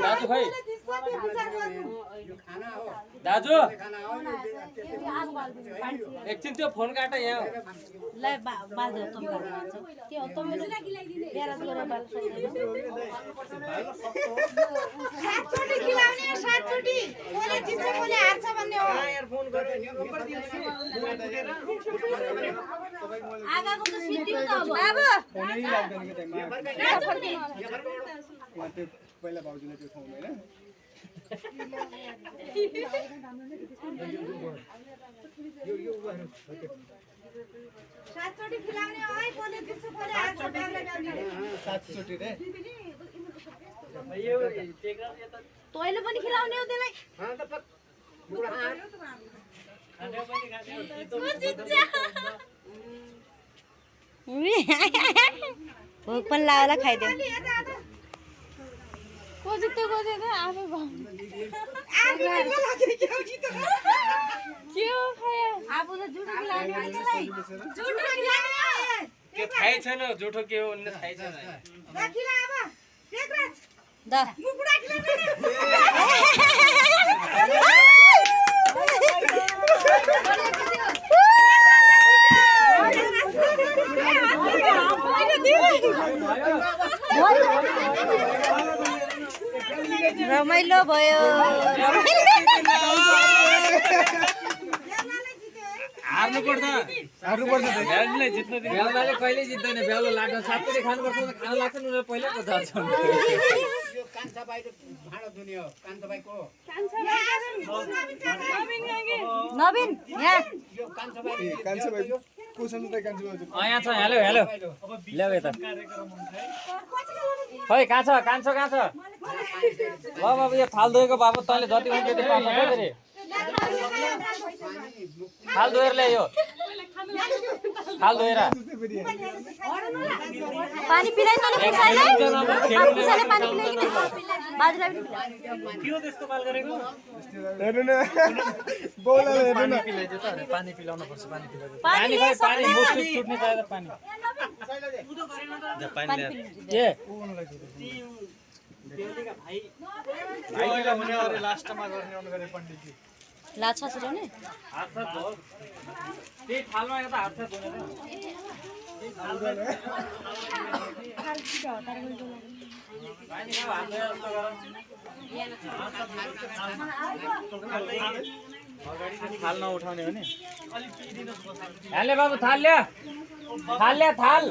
दाजु खै दाजु एकछिन त्यो फोन काट यहाँ लै बाल्दो तम के हो तम बेरा गरेर बाल सात चोटी खिलाउने 7 चोटी कोले जित्छ कोले हार्छ भन्ने हो यार फोन गर्दै नम्बर दिन्छु आगाको त सिद्धि हो त अब फोनै लाग्दैन के टाइममा पहिला भाउजूले त्यो ठाउँ हैन यो 7 चोटी खिलाउने है कोले जित्छ कोले हार्छ सात चोटी रे यो तैले पनि खिलाउने हो त्यसलाई हां त बुढा खाने पनि खाने भोक पनि लाउला खाइदियो को जित्यो आफै भयो के हो खाया आफू त जुठो खिलाउने हो त्यसलाई जुठो खिलाउने के थाहै छैन जुठो के हो भन्ने थाहै छैन खिला अब टेकराज द मुकुडा खिलाउने रमाइलो भयो हार्नु पर्छ बेलुले जित्नु दिनु बेलुले कहिले जित्दैन बेलु लाटो सातले खानु पर्छ खाना लाग्छ नि पहिला त जान्छ यो कान्छा भाइको भाडा दुनी हो कान्छा भाइको नवीन यहाँ यो कान्छा भाइ कोसँग त कान्छा भाइ यहाँ छ हेलो हेलो ल्याउ यता खै कहाँ छ कान्छो कहाँ छ बाबा यो थाल धोएको बाबा तैँले जति हुन्छ त्यति पाउँछ फेरि थाल धोएर ल्यायो थाल धोएर पानी पिलाई तले पुसाइले पुसाइले पानी पिलाई कि बाजुलाई पनि के हो त्यस्तो काल गरेको हेर्नु न बोला हेर्नु न पिलाइदियो त पानी पिलाउनु पर्छ पानी पिलाइदियो पानी पानी मुखले छुट्ने चाहियो पानी पानी के बेलुका भाइ भाइले हुने अरे लास्टमा गर्ने अन गरे पण्डितजी लाछा छुटाउने हात धो त्यही थालमा एउटा हात धोने त पानी खाऊ हात धोएर जस्तो गर थाल नउठाउने हो नि हाले बाबु थाल ल्या थाल